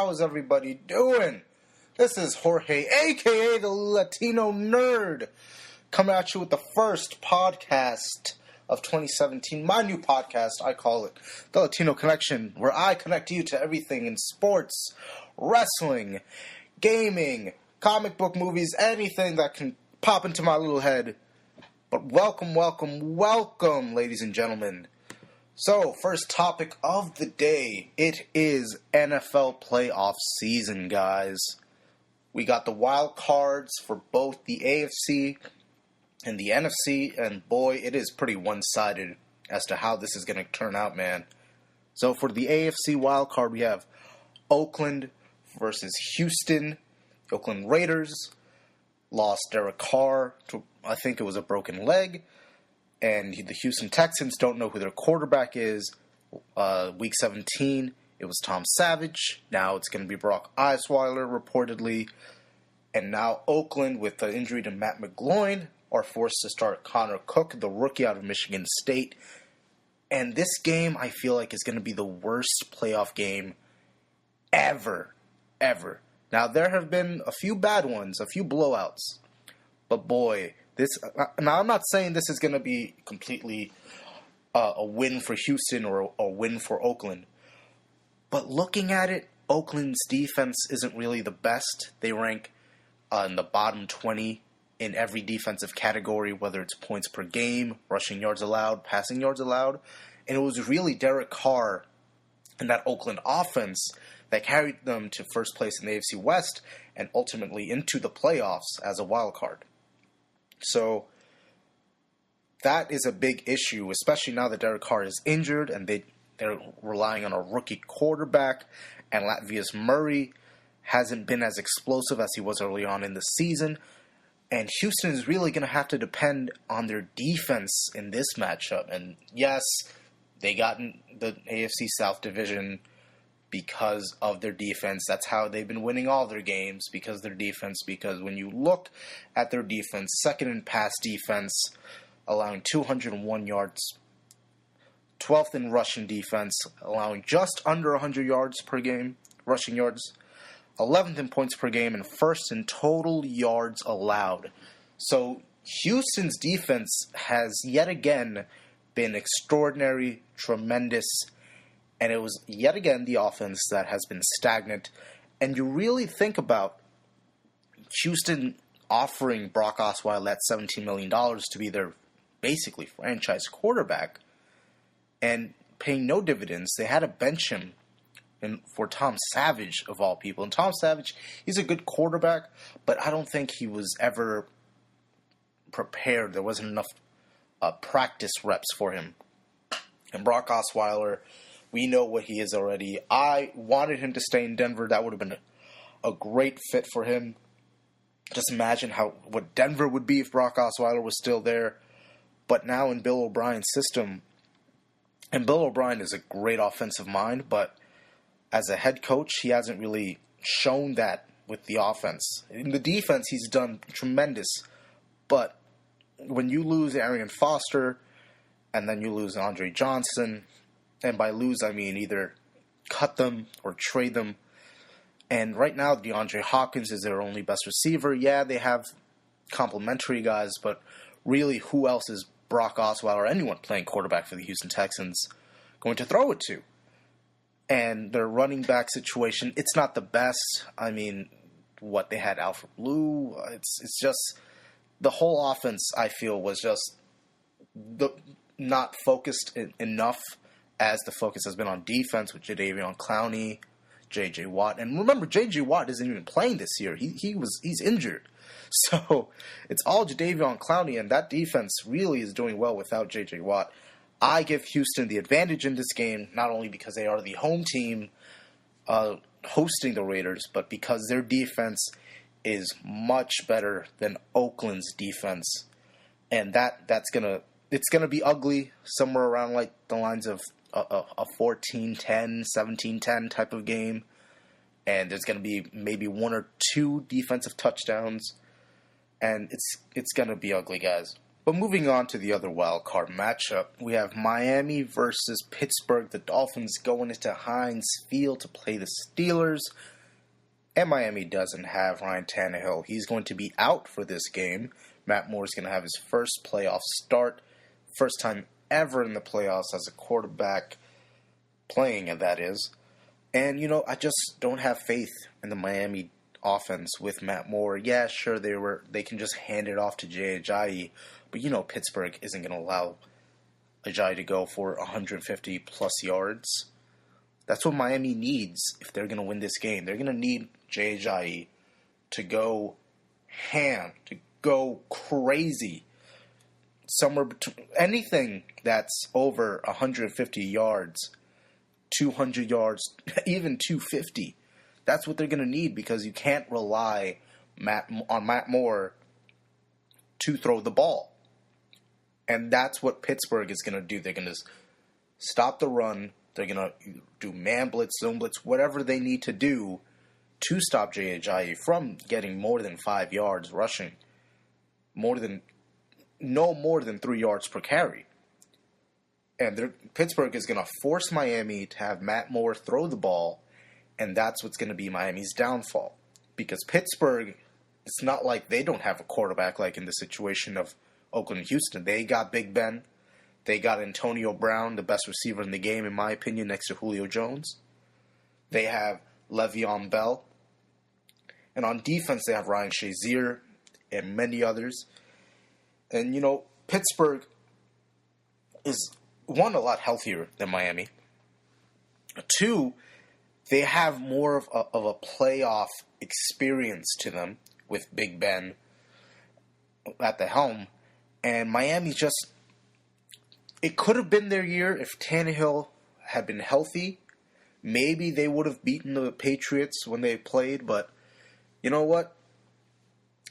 How is everybody doing? This is Jorge, a.k.a. the Latino Nerd, coming at you with the first podcast of 2017. My new podcast, I call it The Latino Connection, where I connect you to everything in sports, wrestling, gaming, comic book movies, anything that can pop into my little head. But welcome, ladies and gentlemen. So, first topic of the day. It is NFL playoff season, guys. We got the wild cards for both the AFC and the NFC, and boy, it is pretty one-sided as to how this is going to turn out, man. So, for the AFC wild card, we have Oakland versus Houston. The Oakland Raiders lost Derek Carr to, I think it was a broken leg. And the Houston Texans don't know who their quarterback is. Week 17, it was Tom Savage. Now it's going to be Brock Osweiler, reportedly. And now Oakland, with the injury to Matt McGloin, are forced to start Connor Cook, the rookie out of Michigan State. And this game, I feel like, is going to be the worst playoff game ever. Now, there have been a few bad ones, a few blowouts. But boy, now, I'm not saying this is going to be completely a win for Houston or a win for Oakland. But looking at it, Oakland's defense isn't really the best. They rank in the bottom 20 in every defensive category, whether it's points per game, rushing yards allowed, passing yards allowed. And it was really Derek Carr and that Oakland offense that carried them to first place in the AFC West and ultimately into the playoffs as a wild card. So that is a big issue, especially now that Derek Carr is injured and they're relying on a rookie quarterback, and Latavius Murray hasn't been as explosive as he was early on in the season. And Houston is really going to have to depend on their defense in this matchup. And yes, they got in the AFC South division because of their defense. That's how they've been winning all their games, because of their defense. Because when you look at their defense, second in pass defense, allowing 201 yards, 12th in rushing defense, allowing just under 100 yards per game, rushing yards, 11th in points per game, and first in total yards allowed. So Houston's defense has yet again been extraordinary, tremendous, and it was yet again the offense that has been stagnant. And you really think about Houston offering Brock Osweiler that $17 million to be their basically franchise quarterback and paying no dividends. They had to bench him for Tom Savage, of all people. And Tom Savage, he's a good quarterback, but I don't think he was ever prepared. There wasn't enough practice reps for him. And Brock Osweiler, we know what he is already. I wanted him to stay in Denver. That would have been a great fit for him. Just imagine what Denver would be if Brock Osweiler was still there. But now in Bill O'Brien's system, and Bill O'Brien is a great offensive mind, but as a head coach, he hasn't really shown that with the offense. In the defense, he's done tremendous. But when you lose Arian Foster, and then you lose Andre Johnson, and by lose, I mean either cut them or trade them. And right now, DeAndre Hopkins is their only best receiver. Yeah, they have complimentary guys, but really, who else is Brock Osweiler or anyone playing quarterback for the Houston Texans going to throw it to? And their running back situation, it's not the best. I mean, they had Alfred Blue. It's just the whole offense, I feel, was just not focused enough as the focus has been on defense with Jadeveon Clowney, J.J. Watt. And remember, J.J. Watt isn't even playing this year. He's injured. So it's all Jadeveon Clowney, and that defense really is doing well without J.J. Watt. I give Houston the advantage in this game, not only because they are the home team hosting the Raiders, but because their defense is much better than Oakland's defense. And it's gonna be ugly, somewhere around like the lines of a 14-10, 17-10 type of game. And there's going to be maybe one or two defensive touchdowns. And it's going to be ugly, guys. But moving on to the other wild card matchup, we have Miami versus Pittsburgh. The Dolphins going into Heinz Field to play the Steelers. And Miami doesn't have Ryan Tannehill. He's going to be out for this game. Matt Moore's going to have his first playoff start. First time ever in the playoffs as a quarterback playing, and that is. And, I just don't have faith in the Miami offense with Matt Moore. Yeah, sure, they can just hand it off to Jay Ajayi, but Pittsburgh isn't going to allow Ajayi to go for 150 plus yards. That's what Miami needs if they're going to win this game. They're going to need Jay Ajayi to go ham, to go crazy. Somewhere between anything that's over 150 yards, 200 yards, even 250. That's what they're going to need because you can't rely on Matt Moore to throw the ball. And that's what Pittsburgh is going to do. They're going to stop the run. They're going to do man blitz, zone blitz, whatever they need to do to stop Jay Ajayi from getting more than 5 yards rushing. No more than 3 yards per carry. And Pittsburgh is going to force Miami to have Matt Moore throw the ball, and that's what's going to be Miami's downfall. Because Pittsburgh, it's not like they don't have a quarterback like in the situation of Oakland and Houston. They got Big Ben. They got Antonio Brown, the best receiver in the game, in my opinion, next to Julio Jones. They have Le'Veon Bell. And on defense, they have Ryan Shazier and many others. And, Pittsburgh is, one, a lot healthier than Miami. Two, they have more of a playoff experience to them with Big Ben at the helm. And Miami just, it could have been their year if Tannehill had been healthy. Maybe they would have beaten the Patriots when they played, but you know what?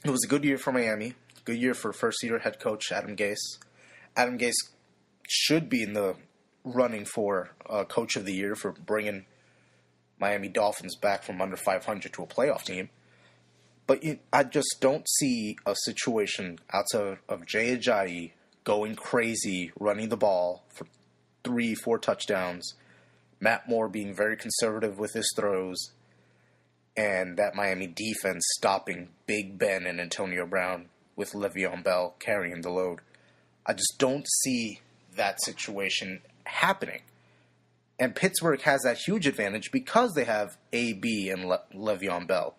It was a good year for Miami. Good year for first-year head coach Adam Gase. Adam Gase should be in the running for Coach of the Year for bringing Miami Dolphins back from under 500 to a playoff team. But I just don't see a situation outside of Jay Ajayi going crazy, running the ball for 3-4 touchdowns, Matt Moore being very conservative with his throws, and that Miami defense stopping Big Ben and Antonio Brown with Le'Veon Bell carrying the load. I just don't see that situation happening. And Pittsburgh has that huge advantage because they have AB and Le'Veon Bell.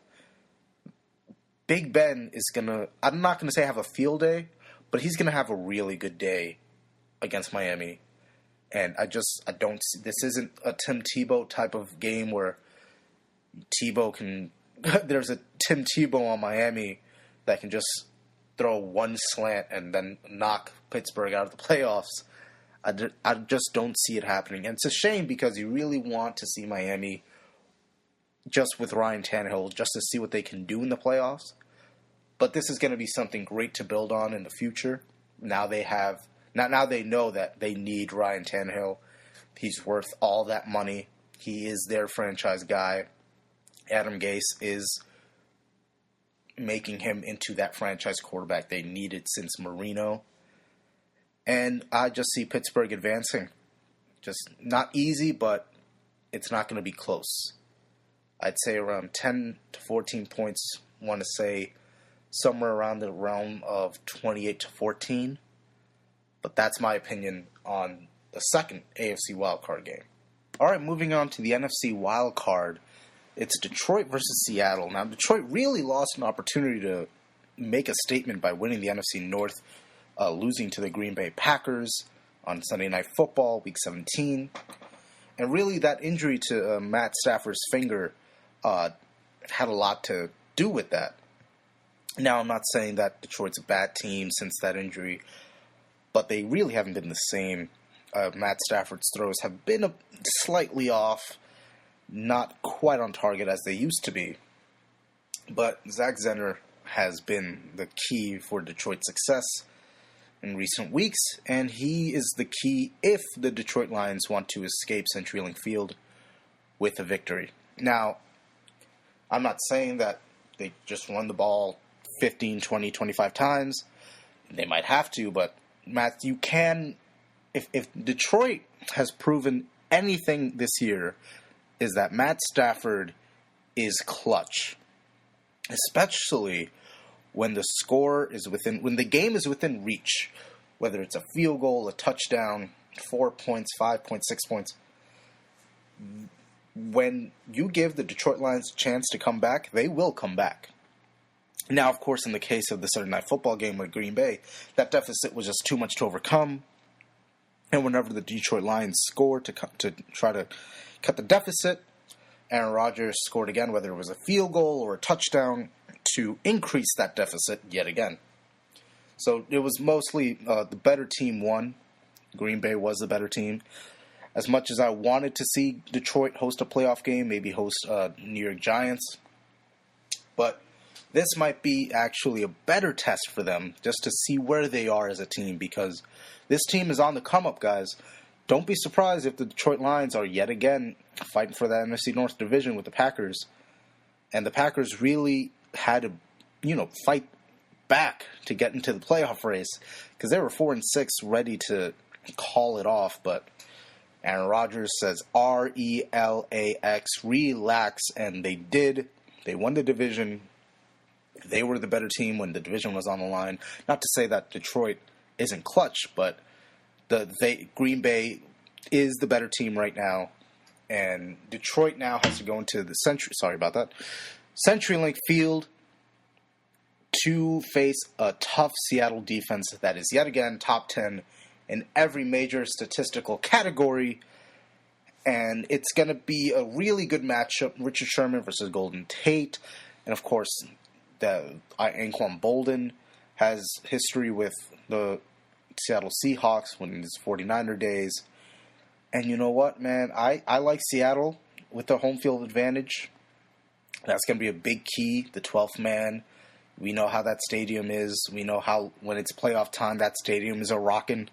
Big Ben is going to, I'm not going to say have a field day, but he's going to have a really good day against Miami. And I don't see, this isn't a Tim Tebow type of game where Tebow can, there's a Tim Tebow on Miami that can just throw one slant and then knock Pittsburgh out of the playoffs. I just don't see it happening. And it's a shame because you really want to see Miami just with Ryan Tannehill, just to see what they can do in the playoffs. But this is going to be something great to build on in the future. Now they know that they need Ryan Tannehill. He's worth all that money. He is their franchise guy. Adam Gase is making him into that franchise quarterback they needed since Marino. And I just see Pittsburgh advancing. Just not easy, but it's not going to be close. I'd say around 10 to 14 points. I want to say somewhere around the realm of 28 to 14. But that's my opinion on the second AFC wildcard game. All right, moving on to the NFC wildcard. It's Detroit versus Seattle. Now, Detroit really lost an opportunity to make a statement by winning the NFC North, losing to the Green Bay Packers on Sunday Night Football, Week 17. And really, that injury to Matt Stafford's finger had a lot to do with that. Now, I'm not saying that Detroit's a bad team since that injury, but they really haven't been the same. Matt Stafford's throws have been slightly off, not quite on target as they used to be. But Zach Zenner has been the key for Detroit's success in recent weeks, and he is the key if the Detroit Lions want to escape CenturyLink Field with a victory. Now, I'm not saying that they just run the ball 15, 20, 25 times. They might have to, but Matt, you can, if Detroit has proven anything this year, is that Matt Stafford is clutch. especially when the game is within reach, whether it's a field goal, a touchdown, 4 points, 5 points, 6 points. When you give the Detroit Lions a chance to come back, they will come back. Now, of course, in the case of the Sunday Night Football game with Green Bay, that deficit was just too much to overcome. And whenever the Detroit Lions scored to try to cut the deficit, Aaron Rodgers scored again, whether it was a field goal or a touchdown, to increase that deficit yet again. So it was mostly the better team won. Green Bay was the better team. As much as I wanted to see Detroit host a playoff game, maybe host New York Giants, but this might be actually a better test for them just to see where they are as a team, because this team is on the come up, guys. Don't be surprised if the Detroit Lions are yet again fighting for that NFC North division with the Packers. And the Packers really had to, fight back to get into the playoff race, because they were 4-6, ready to call it off. But Aaron Rodgers says RELAX, relax, and they did. They won the division. They were the better team when the division was on the line. Not to say that Detroit isn't clutch, but Green Bay is the better team right now, and Detroit now has to go into the CenturyLink Field to face a tough Seattle defense that is yet again top 10 in every major statistical category, and it's going to be a really good matchup. Richard Sherman versus Golden Tate, and of course, Anquan Bolden has history with the Seattle Seahawks when in his 49er days. And you know what, man? I like Seattle with the home field advantage. That's going to be a big key, the 12th man. We know how that stadium is. We know how, when it's playoff time, that stadium is a rockin'.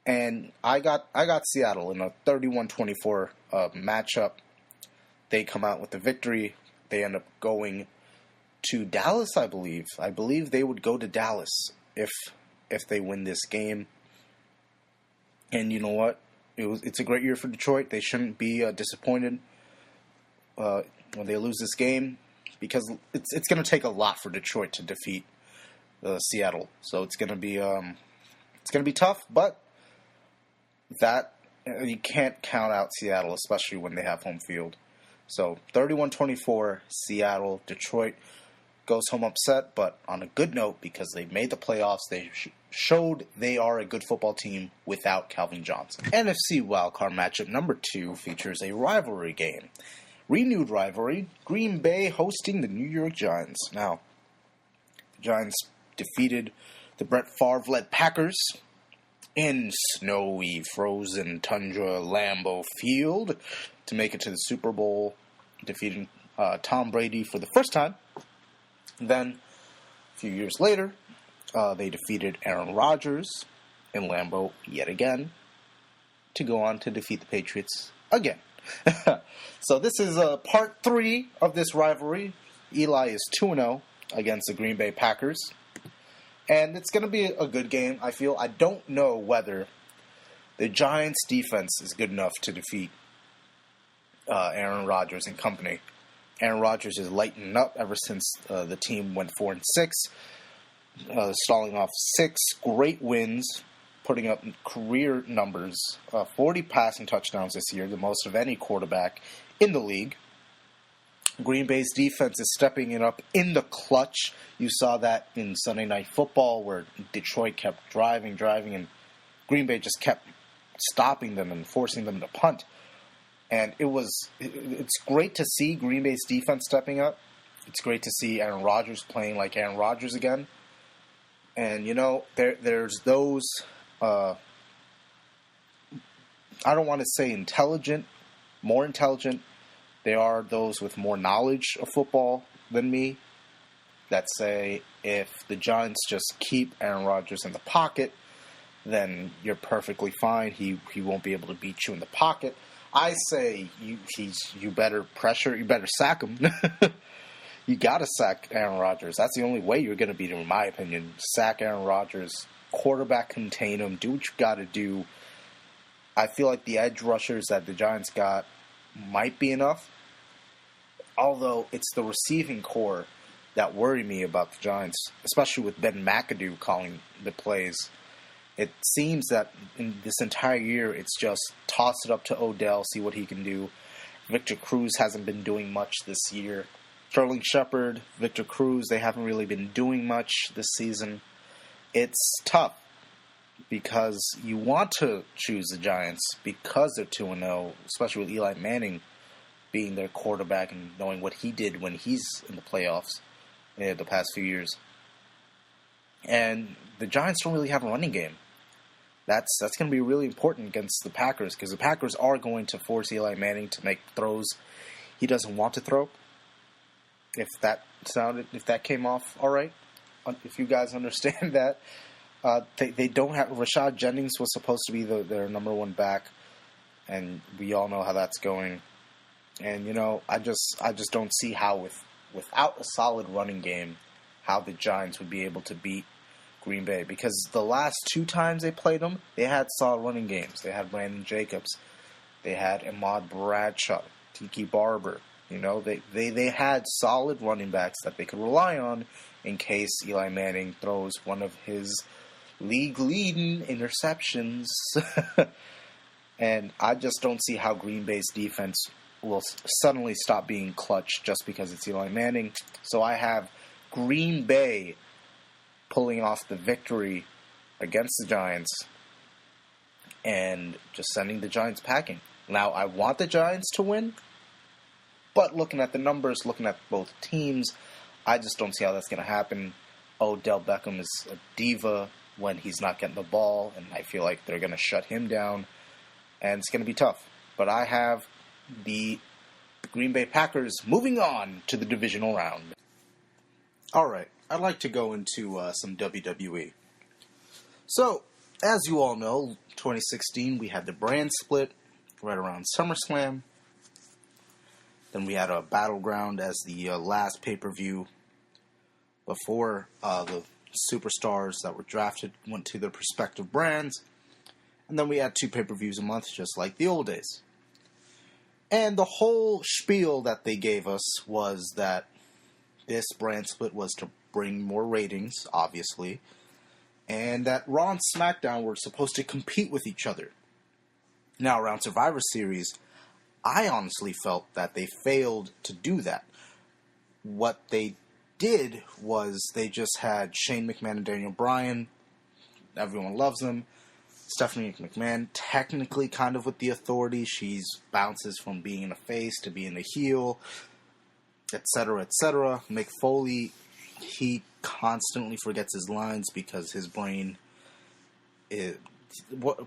And I got Seattle in a 31-24 matchup. They come out with the victory. They end up going to Dallas, I believe. I believe they would go to Dallas if they win this game. And you know what? It's a great year for Detroit. They shouldn't be disappointed when they lose this game, because it's going to take a lot for Detroit to defeat Seattle. So it's going to be tough, but that you can't count out Seattle, especially when they have home field. So 31-24, Seattle. Detroit goes home upset, but on a good note, because they made the playoffs. They showed they are a good football team without Calvin Johnson. NFC wildcard matchup number 2 features a rivalry game. Renewed rivalry, Green Bay hosting the New York Giants. Now, the Giants defeated the Brett Favre-led Packers in snowy, frozen tundra Lambeau Field to make it to the Super Bowl, defeating Tom Brady for the first time. Then, a few years later, they defeated Aaron Rodgers in Lambeau yet again to go on to defeat the Patriots again. So this is part 3 of this rivalry. Eli is 2-0 against the Green Bay Packers. And it's going to be a good game, I feel. I don't know whether the Giants' defense is good enough to defeat Aaron Rodgers and company. Aaron Rodgers is lightening up ever since the team went 4-6, stalling off 6 great wins, putting up career numbers, 40 passing touchdowns this year, the most of any quarterback in the league. Green Bay's defense is stepping it up in the clutch. You saw that in Sunday Night Football, where Detroit kept driving, and Green Bay just kept stopping them and forcing them to punt. And it's great to see Green Bay's defense stepping up. It's great to see Aaron Rodgers playing like Aaron Rodgers again. And, there's those, I don't want to say more intelligent. There are those with more knowledge of football than me that say if the Giants just keep Aaron Rodgers in the pocket, then you're perfectly fine. He won't be able to beat you in the pocket. I say you better pressure, you better sack him. You got to sack Aaron Rodgers. That's the only way you're going to beat him, in my opinion. Sack Aaron Rodgers, quarterback contain him, do what you got to do. I feel like the edge rushers that the Giants got might be enough. Although it's the receiving core that worry me about the Giants, especially with Ben McAdoo calling the plays. It seems that in this entire year, it's just toss it up to Odell, see what he can do. Victor Cruz hasn't been doing much this year. Sterling Shepard, Victor Cruz, they haven't really been doing much this season. It's tough because you want to choose the Giants because they're 2-0, especially with Eli Manning being their quarterback and knowing what he did when he's in the playoffs the past few years. And the Giants don't really have a running game. That's going to be really important against the Packers because the Packers are going to force Eli Manning to make throws he doesn't want to throw. If that came off all right, if you guys understand that, they don't have. Rashad Jennings was supposed to be their number one back, and we all know how that's going. And I just don't see how without a solid running game, how the Giants would be able to beat Green Bay, because the last 2 times they played them, they had solid running games. They had Brandon Jacobs, they had Ahmad Bradshaw, Tiki Barber. They had solid running backs that they could rely on in case Eli Manning throws one of his league-leading interceptions. And I just don't see how Green Bay's defense will suddenly stop being clutch just because it's Eli Manning. So I have Green Bay pulling off the victory against the Giants and just sending the Giants packing. Now, I want the Giants to win, but looking at the numbers, looking at both teams, I just don't see how that's going to happen. Odell Beckham is a diva when he's not getting the ball, and I feel like they're going to shut him down, and it's going to be tough. But I have the Green Bay Packers moving on to the divisional round. All right. I'd like to go into some WWE. So, as you all know, 2016, we had the brand split right around SummerSlam. Then we had a Battleground as the last pay-per-view before the superstars that were drafted went to their respective brands. And then we had 2 pay-per-views a month, just like the old days. And the whole spiel that they gave us was that this brand split was to bring more ratings, obviously, and that Raw and SmackDown were supposed to compete with each other. Now, around Survivor Series, I honestly felt that they failed to do that. What they did was they just had Shane McMahon and Daniel Bryan. Everyone loves them. Stephanie McMahon, technically kind of with the authority. She bounces from being a face to being a heel, etc., etc. Mick Foley, he constantly forgets his lines because his brain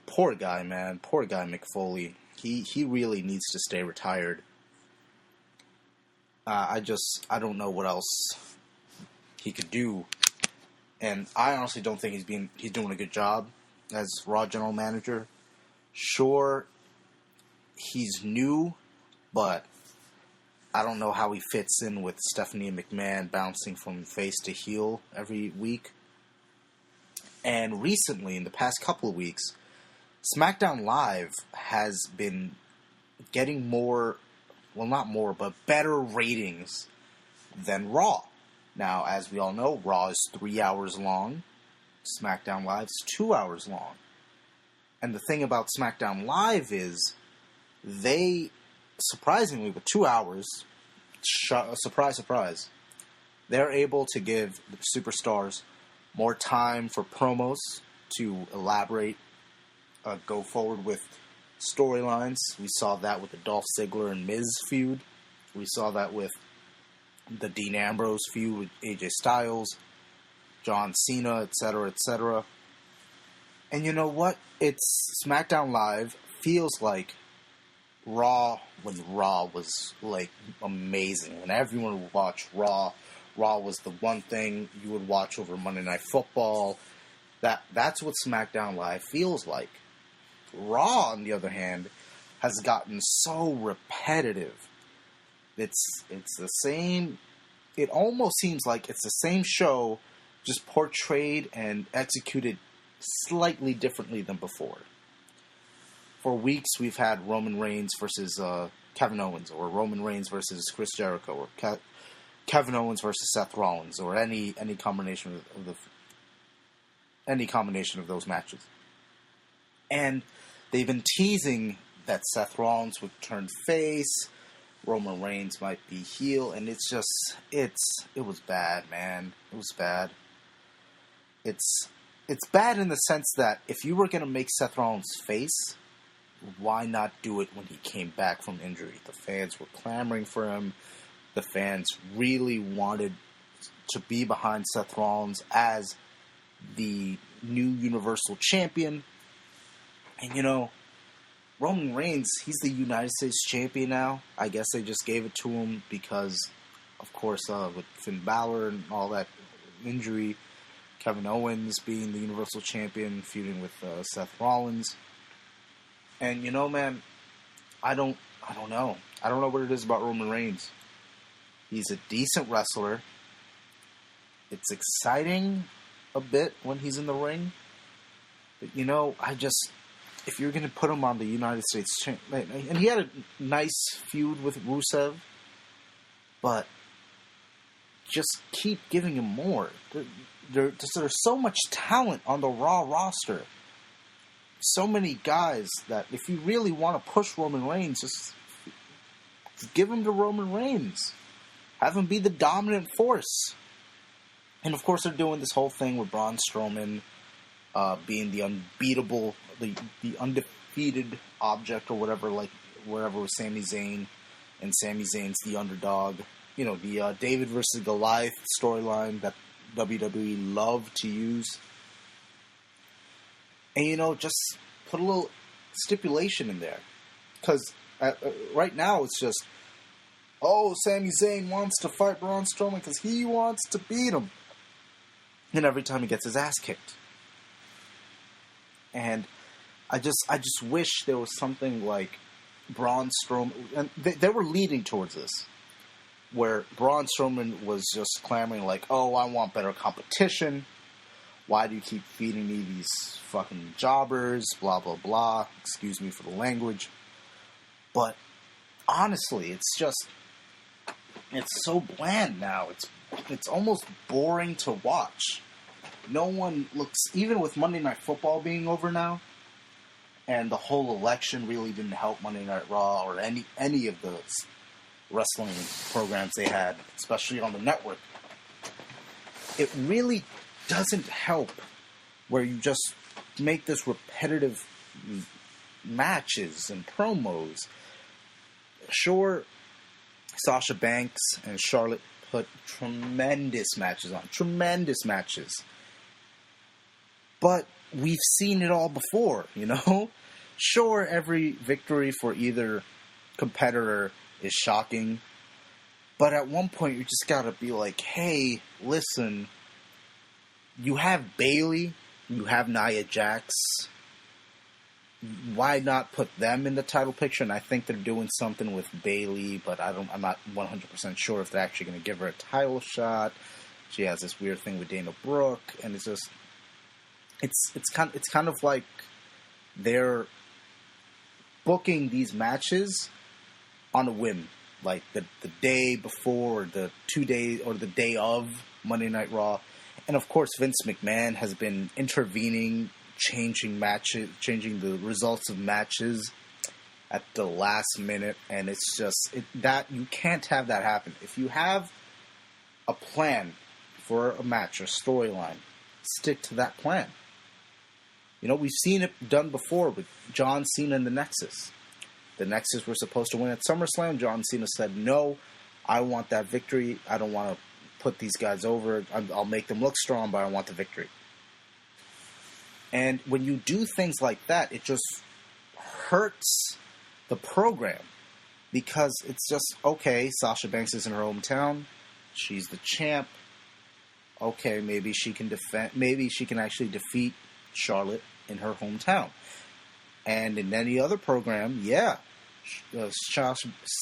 poor guy, man. Poor guy, Mick Foley. He really needs to stay retired. I don't know what else he could do. And I honestly don't think he's doing a good job as Raw general manager. Sure, he's new, but I don't know how he fits in with Stephanie McMahon bouncing from face to heel every week. And recently, in the past couple of weeks, SmackDown Live has been getting better ratings than Raw. Now, as we all know, Raw is 3 hours long. SmackDown Live is 2 hours long. And the thing about SmackDown Live is they, surprisingly, with 2 hours, surprise, surprise, they're able to give the superstars more time for promos to elaborate, go forward with storylines. We saw that with the Dolph Ziggler and Miz feud. We saw that with the Dean Ambrose feud with AJ Styles, John Cena, etc., etc. And you know what? SmackDown Live feels like Raw when Raw was, like, amazing. When everyone would watch Raw, Raw was the one thing you would watch over Monday Night Football. That's what SmackDown Live feels like. Raw, on the other hand, has gotten so repetitive. It's the same. It almost seems like it's the same show, just portrayed and executed slightly differently than before. For weeks, we've had Roman Reigns versus Kevin Owens, or Roman Reigns versus Chris Jericho, or Kevin Owens versus Seth Rollins, or any combination of those matches. And they've been teasing that Seth Rollins would turn face, Roman Reigns might be heel, and it was bad, man. It was bad. It's bad in the sense that if you were going to make Seth Rollins face, why not do it when he came back from injury? The fans were clamoring for him. The fans really wanted to be behind Seth Rollins as the new Universal Champion. And, Roman Reigns, he's the United States Champion now. I guess they just gave it to him because, of course, with Finn Balor and all that injury, Kevin Owens being the Universal Champion, feuding with Seth Rollins. And, man, I don't know. I don't know what it is about Roman Reigns. He's a decent wrestler. It's exciting a bit when he's in the ring. But, if you're going to put him on the United States Champion, and he had a nice feud with Rusev, but just keep giving him more. There's so much talent on the Raw roster. So many guys that if you really want to push Roman Reigns, just give him to Roman Reigns. Have him be the dominant force. And of course they're doing this whole thing with Braun Strowman being the unbeatable, the undefeated object or whatever, like wherever with Sami Zayn, and Sami Zayn's the underdog. The David versus Goliath storyline that WWE loved to use. And, just put a little stipulation in there. Because right now it's just, Sami Zayn wants to fight Braun Strowman because he wants to beat him. And every time he gets his ass kicked. And I just wish there was something like Braun Strowman, and they were leading towards this, where Braun Strowman was just clamoring like, I want better competition. Why do you keep feeding me these fucking jobbers? Blah, blah, blah. Excuse me for the language. But honestly, it's so bland now. It's almost boring to watch. No one looks, even with Monday Night Football being over now, and the whole election really didn't help Monday Night Raw or any of the wrestling programs they had, especially on the network. It really doesn't help where you just make this repetitive matches and promos. Sure, Sasha Banks and Charlotte put tremendous matches on. Tremendous matches. But we've seen it all before, Sure, every victory for either competitor is shocking. But at one point, you just gotta be like, hey, listen, you have Bayley, you have Nia Jax. Why not put them in the title picture? And I think they're doing something with Bayley, but I'm not 100% sure if they're actually going to give her a title shot. She has this weird thing with Dana Brooke, and it's just it's kind of like they're booking these matches on a whim, like the day before, or the 2 days, or the day of Monday Night Raw. And of course, Vince McMahon has been intervening, changing the results of matches at the last minute, and it's just that you can't have that happen. If you have a plan for a match or storyline, stick to that plan. We've seen it done before with John Cena and the Nexus. The Nexus were supposed to win at SummerSlam. John Cena said, no, I want that victory. I don't want to put these guys over. I'll make them look strong, but I want the victory. And when you do things like that, it just hurts the program. Because it's just, okay, Sasha Banks is in her hometown. She's the champ. Okay, maybe she can actually defeat Charlotte in her hometown. And in any other program,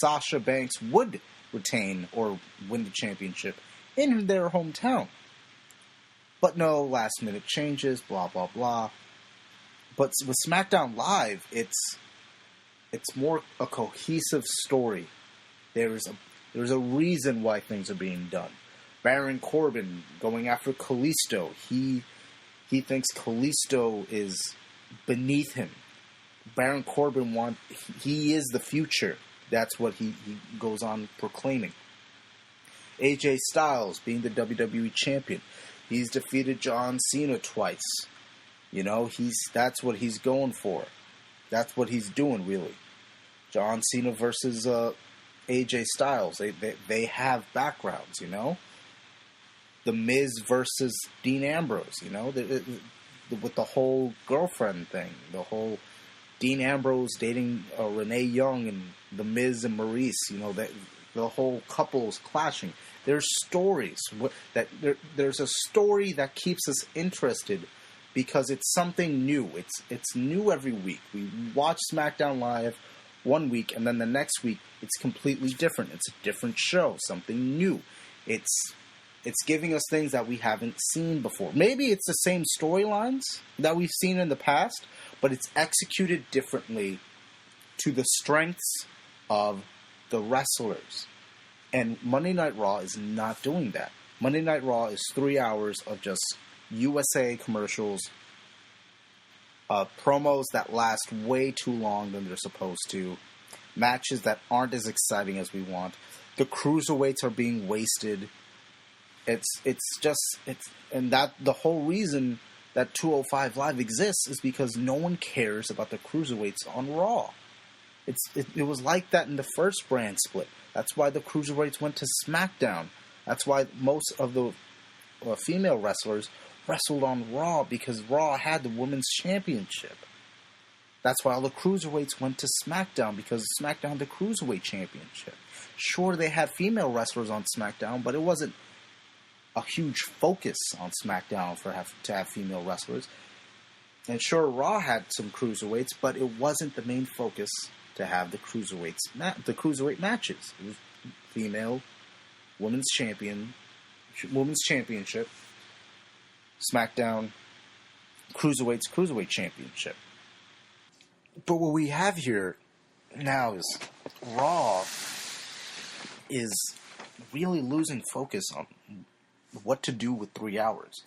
Sasha Banks would retain or win the championship in their hometown. But no last minute changes, blah, blah, blah. But with SmackDown Live, it's more a cohesive story. There's There's a reason why things are being done. Baron Corbin going after Kalisto. He thinks Kalisto is beneath him. Baron Corbin he is the future. That's what he goes on proclaiming. AJ Styles being the WWE champion. He's defeated John Cena twice. You know, that's what he's going for. That's what he's doing, really. John Cena versus AJ Styles. They have backgrounds, you know. The Miz versus Dean Ambrose, you know, with the whole girlfriend thing, the whole Dean Ambrose dating Renee Young and the Miz and Maurice, you know, that the whole couple's clashing. There's stories there's a story that keeps us interested because it's something new. It's new every week. We watch SmackDown Live one week, and then the next week it's completely different. It's a different show, something new. It's giving us things that we haven't seen before. Maybe it's the same storylines that we've seen in the past, but it's executed differently to the strengths of the wrestlers. And Monday Night Raw is not doing that. Monday Night Raw is 3 hours of just USA commercials, promos that last way too long than they're supposed to, matches that aren't as exciting as we want. The cruiserweights are being wasted. And that the whole reason that 205 Live exists is because no one cares about the cruiserweights on Raw. It was like that in the first brand split. That's why the cruiserweights went to SmackDown. That's why most of the female wrestlers wrestled on Raw, because Raw had the women's championship. That's why all the cruiserweights went to SmackDown, because SmackDown had the cruiserweight championship. Sure, they had female wrestlers on SmackDown, but it wasn't a huge focus on SmackDown to have female wrestlers. And sure, Raw had some cruiserweights, but it wasn't the main focus to have the cruiserweight matches. It was female, women's championship, SmackDown, cruiserweight championship. But what we have here now is Raw is really losing focus on what to do with 3 hours.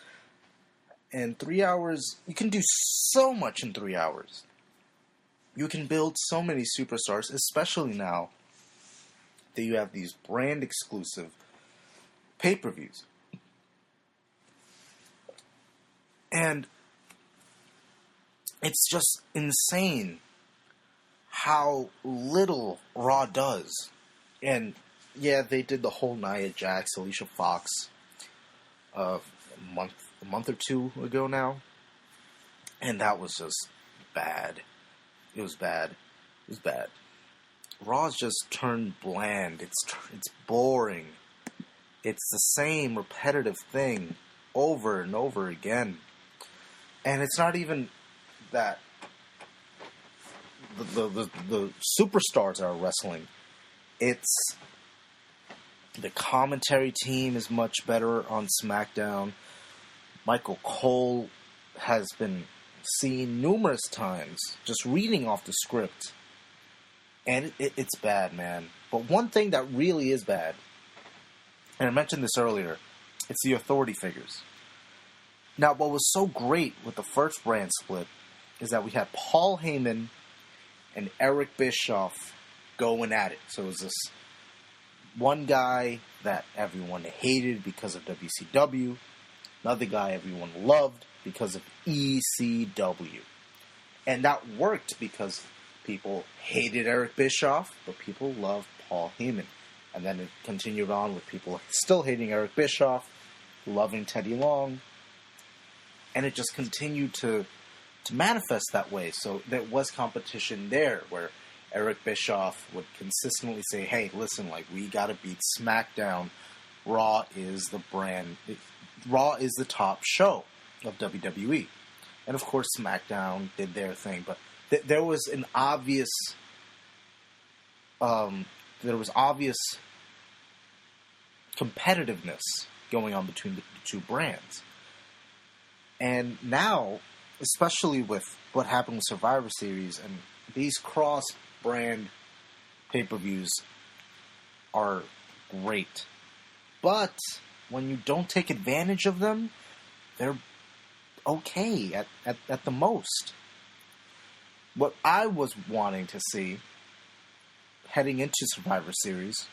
And 3 hours, you can do so much in 3 hours. You can build so many superstars, especially now that you have these brand exclusive pay-per-views. And it's just insane how little Raw does. And yeah, they did the whole Nia Jax, Alicia Fox a month or two ago now, and that was just bad. It was bad. Raw's just turned bland. It's boring. It's the same repetitive thing over and over again. And it's not even that the superstars are wrestling. It's the commentary team is much better on SmackDown. Michael Cole has been seen numerous times just reading off the script. And it's bad, man. But one thing that really is bad, and I mentioned this earlier, it's the authority figures. Now, what was so great with the first brand split is that we had Paul Heyman and Eric Bischoff going at it. So it was this one guy that everyone hated because of WCW, another guy everyone loved because of ECW. And that worked because people hated Eric Bischoff, but people loved Paul Heyman. And then it continued on with people still hating Eric Bischoff, loving Teddy Long. And it just continued to manifest that way. So there was competition there where Eric Bischoff would consistently say, hey, listen, like, we got to beat SmackDown. Raw is the brand. Raw is the top show of WWE. And, of course, SmackDown did their thing. But there was an obvious... competitiveness going on between the two brands. And now, especially with what happened with Survivor Series, and these cross-brand pay-per-views are great. But when you don't take advantage of them, they're okay at the most. What I was wanting to see heading into Survivor Series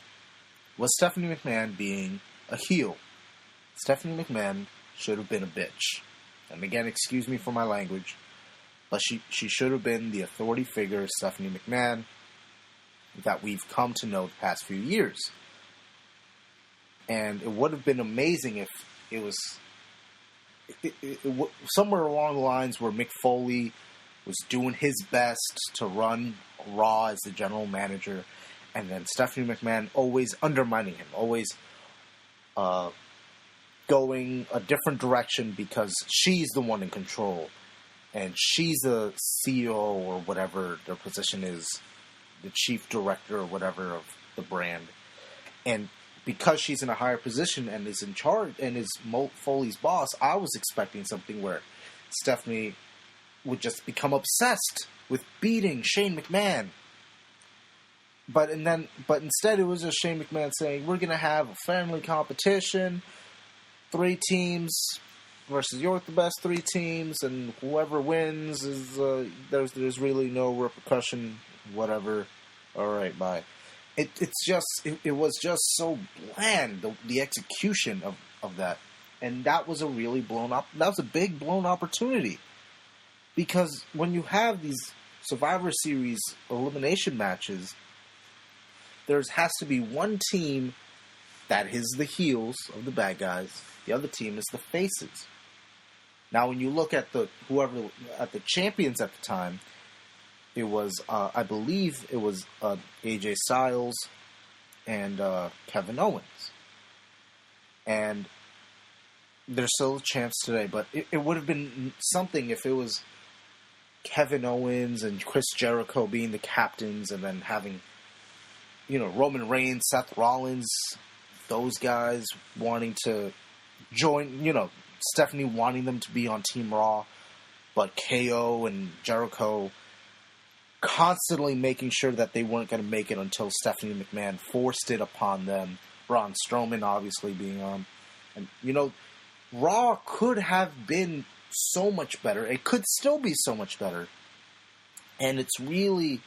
was Stephanie McMahon being a heel. Stephanie McMahon should have been a bitch. And again, excuse me for my language, but she should have been the authority figure, Stephanie McMahon, that we've come to know the past few years. And it would have been amazing if it was somewhere along the lines where Mick Foley was doing his best to run Raw as the general manager, and then Stephanie McMahon always undermining him, always going a different direction because she's the one in control, and she's the CEO or whatever their position is, the chief director or whatever of the brand, and because she's in a higher position and is in charge and is Foley's boss, I was expecting something where Stephanie would just become obsessed with beating Shane McMahon. But instead it was just Shane McMahon saying, we're going to have a family competition, 3 teams versus you're the best 3 teams, and whoever wins is there's really no repercussion, whatever. All right, bye. It was just so bland, the execution of that, and that was a really big blown opportunity, because when you have these Survivor Series elimination matches, there has to be one team that is the heels of the bad guys, the other team is the faces. Now, when you look at the champions at the time, it was, I believe, it was AJ Styles and Kevin Owens. And there's still a chance today, but it would have been something if it was Kevin Owens and Chris Jericho being the captains, and then having, Roman Reigns, Seth Rollins, those guys wanting to join, Stephanie wanting them to be on Team Raw, but KO and Jericho constantly making sure that they weren't going to make it until Stephanie McMahon forced it upon them. Braun Strowman obviously being on. And, Raw could have been so much better. It could still be so much better. And it's really,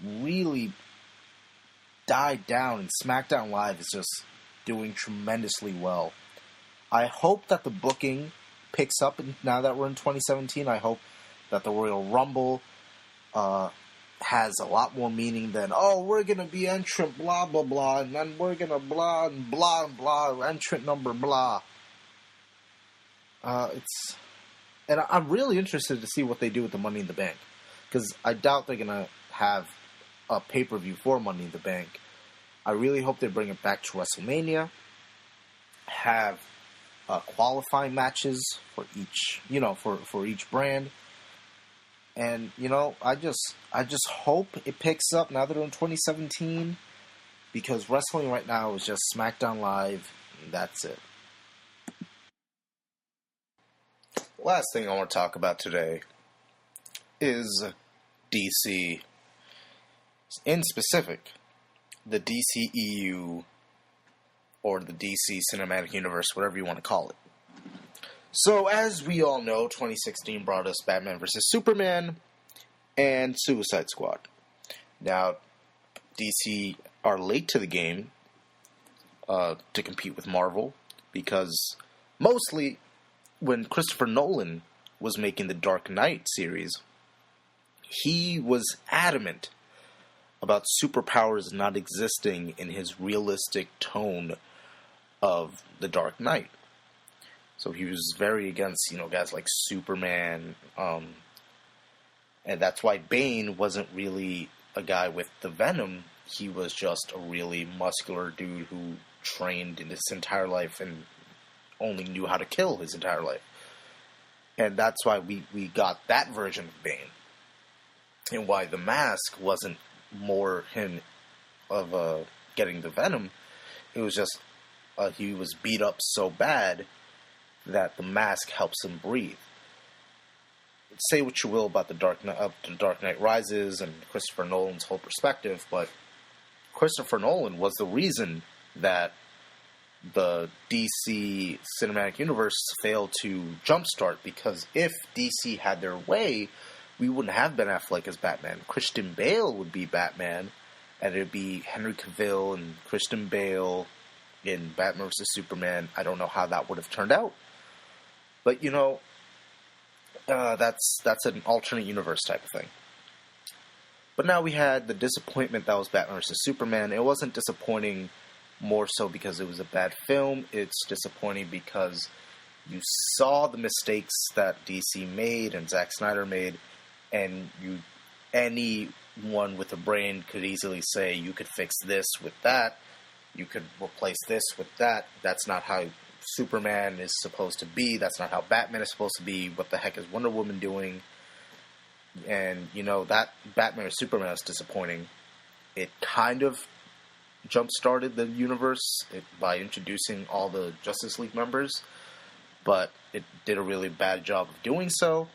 really died down. And SmackDown Live is just doing tremendously well. I hope that the booking picks up now that we're in 2017. I hope that the Royal Rumble has a lot more meaning than, we're going to be entrant blah, blah, blah, and then we're going to blah, and blah, and blah, entrant number blah. And I'm really interested to see what they do with the Money in the Bank, because I doubt they're going to have a pay-per-view for Money in the Bank. I really hope they bring it back to WrestleMania, have qualifying matches for each, for each brand. And, I just hope it picks up now that we're in 2017, because wrestling right now is just SmackDown Live, and that's it. Last thing I want to talk about today is DC. In specific, the DCEU, or the DC Cinematic Universe, whatever you want to call it. So, as we all know, 2016 brought us Batman vs. Superman and Suicide Squad. Now, DC are late to the game to compete with Marvel, because mostly when Christopher Nolan was making the Dark Knight series, he was adamant about superpowers not existing in his realistic tone of the Dark Knight. So he was very against, guys like Superman, and that's why Bane wasn't really a guy with the Venom. He was just a really muscular dude who trained in his entire life and only knew how to kill his entire life. And that's why we got that version of Bane. And why the Mask wasn't more him of getting the Venom. It was just he was beat up so bad that the Mask helps him breathe. Say what you will about the Dark Knight Rises and Christopher Nolan's whole perspective, but Christopher Nolan was the reason that the DC cinematic universe failed to jumpstart, because if DC had their way, we wouldn't have Ben Affleck as Batman. Christian Bale would be Batman, and it would be Henry Cavill and Christian Bale in Batman vs. Superman. I don't know how that would have turned out. But, that's an alternate universe type of thing. But now we had the disappointment that was Batman vs. Superman. It wasn't disappointing more so because it was a bad film. It's disappointing because you saw the mistakes that DC made and Zack Snyder made, and anyone with a brain could easily say, you could fix this with that, you could replace this with that. That's not how Superman is supposed to be. That's not how Batman is supposed to be. What the heck is Wonder Woman doing? And, that Batman or Superman is disappointing. It kind of jump-started the universe by introducing all the Justice League members, but it did a really bad job of doing so.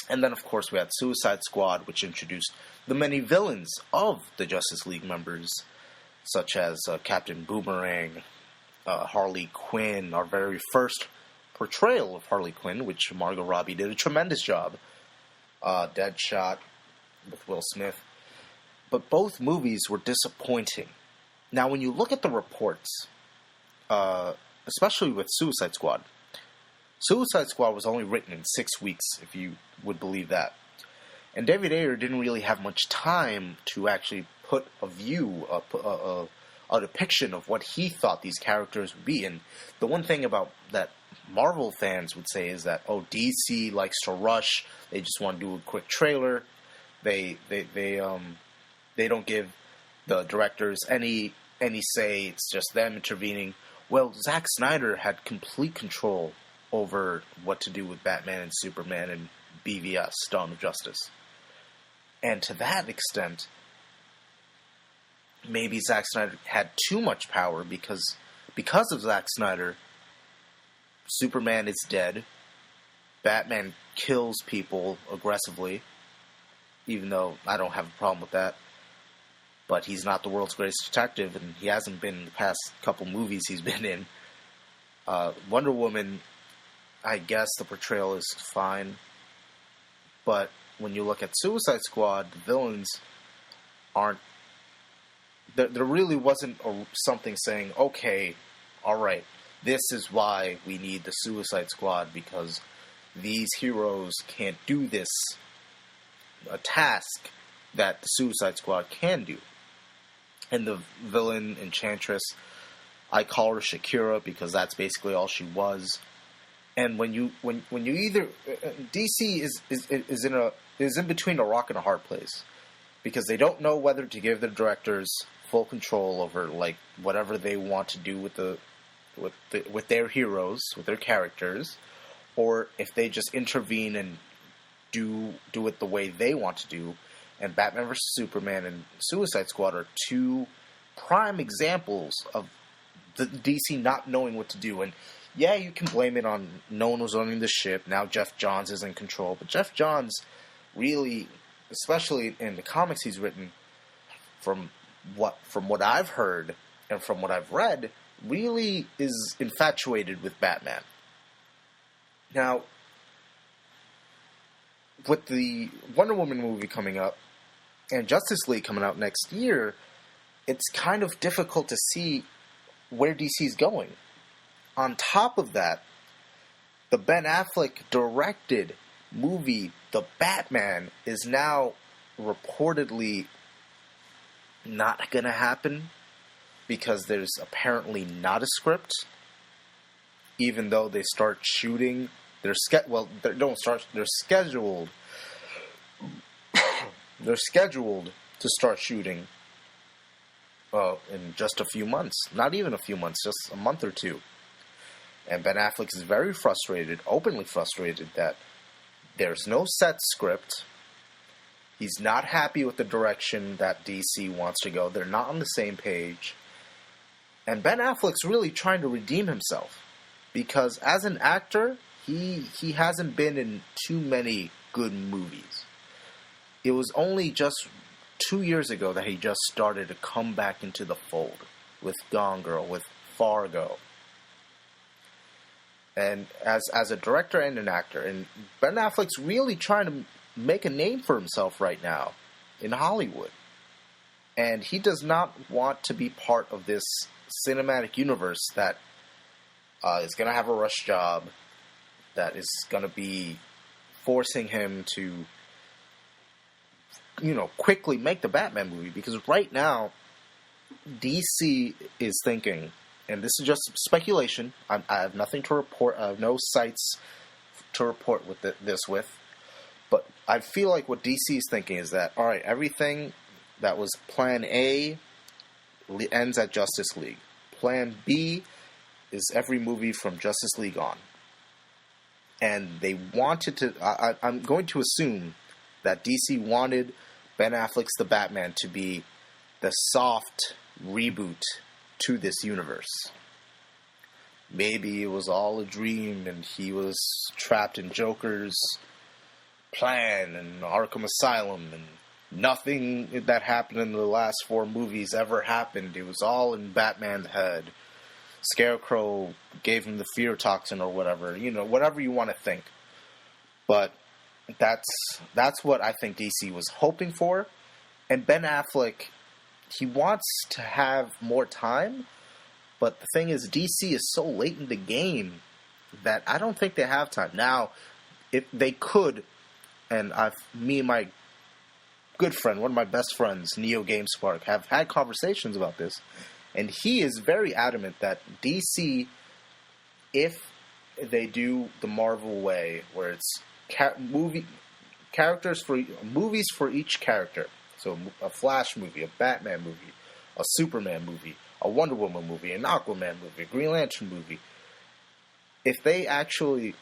And then, of course, we had Suicide Squad, which introduced the many villains of the Justice League members, such as Captain Boomerang, Harley Quinn, our very first portrayal of Harley Quinn, which Margot Robbie did a tremendous job. Deadshot with Will Smith. But both movies were disappointing. Now, when you look at the reports, especially with Suicide Squad was only written in 6 weeks, if you would believe that. And David Ayer didn't really have much time to actually put a depiction of what he thought these characters would be. And the one thing about that Marvel fans would say is that, DC likes to rush. They just want to do a quick trailer. They don't give the directors any say. It's just them intervening. Well, Zack Snyder had complete control over what to do with Batman and Superman and BVS, Dawn of Justice. And to that extent, maybe Zack Snyder had too much power because of Zack Snyder, Superman is dead. Batman kills people aggressively, even though I don't have a problem with that. But he's not the world's greatest detective, and he hasn't been in the past couple movies he's been in. Wonder Woman, I guess the portrayal is fine. But when you look at Suicide Squad, the villains aren't... There really wasn't something saying, okay, alright, this is why we need the Suicide Squad, because these heroes can't do this, a task that the Suicide Squad can do. And the villain, Enchantress, I call her Shakira because that's basically all she was. And when you either... DC is in between a rock and a hard place, because they don't know whether to give their directors full control over whatever they want to do with their heroes, with their characters, or if they just intervene and do it the way they want to do. And Batman vs. Superman and Suicide Squad are two prime examples of the DC not knowing what to do. And yeah, you can blame it on no one was running the ship. Now Jeff Johns is in control. But Jeff Johns really, especially in the comics he's written, from what I've heard and from what I've read, really is infatuated with Batman. Now, with the Wonder Woman movie coming up and Justice League coming out next year, it's kind of difficult to see where DC's going. On top of that, the Ben Affleck directed movie, The Batman, is now reportedly not going to happen because there's apparently not a script, even though they start shooting. They're scheduled to start shooting in just a few months. Not even a few months, just a month or two. And Ben Affleck is very frustrated, openly frustrated, that there's no set script. He's not happy with the direction that DC wants to go. They're not on the same page. And Ben Affleck's really trying to redeem himself, because as an actor, he hasn't been in too many good movies. It was only just 2 years ago that he just started to come back into the fold. with Gone Girl, with Fargo. And as a director and an actor, and Ben Affleck's really trying to make a name for himself right now in Hollywood. And he does not want to be part of this cinematic universe that is going to have a rush job, that is going to be forcing him to, quickly make the Batman movie. Because right now, DC is thinking, and this is just speculation, I have nothing to report, I have no sites to report with this with, but I feel like what DC is thinking is that, alright, everything that was Plan A ends at Justice League. Plan B is every movie from Justice League on. And they wanted to... I'm going to assume that DC wanted Ben Affleck's The Batman to be the soft reboot to this universe. Maybe it was all a dream and he was trapped in Joker's plan and Arkham Asylum, and nothing that happened in the last 4 movies ever happened. It was all in Batman's head. Scarecrow gave him the fear toxin or whatever. Whatever you want to think. But that's what I think DC was hoping for. And Ben Affleck, he wants to have more time. But the thing is, DC is so late in the game that I don't think they have time. Now, if they could, and me and my good friend, one of my best friends, Neo GameSpark, have had conversations about this. And he is very adamant that DC, if they do the Marvel way, where it's movies for each character, so a Flash movie, a Batman movie, a Superman movie, a Wonder Woman movie, an Aquaman movie, a Green Lantern movie, if they actually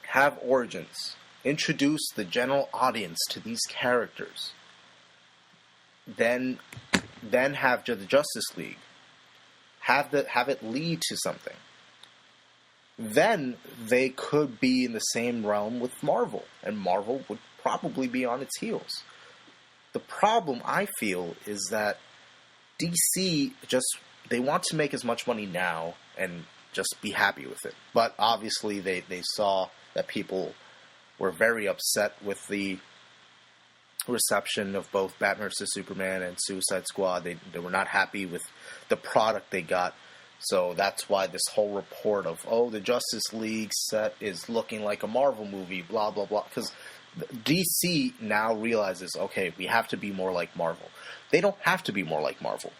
have origins, introduce the general audience to these characters, then have the Justice League, have it lead to something, then they could be in the same realm with Marvel, and Marvel would probably be on its heels. The problem, I feel, is that DC they want to make as much money now and just be happy with it. But obviously they saw that people were very upset with the reception of both Batman vs. Superman and Suicide Squad. They were not happy with the product they got. So that's why this whole report of, the Justice League set is looking like a Marvel movie, blah, blah, blah. Because DC now realizes, okay, we have to be more like Marvel. They don't have to be more like Marvel.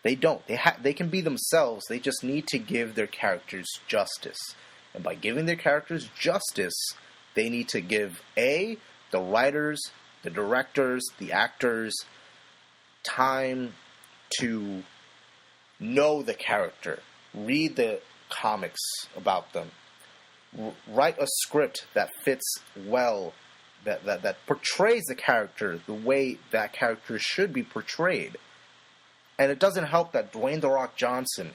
They don't. They can be themselves. They just need to give their characters justice. And by giving their characters justice, they need to give, the writers, the directors, the actors, time to know the character, read the comics about them, write a script that fits well, that portrays the character the way that character should be portrayed. And it doesn't help that Dwayne "The Rock" Johnson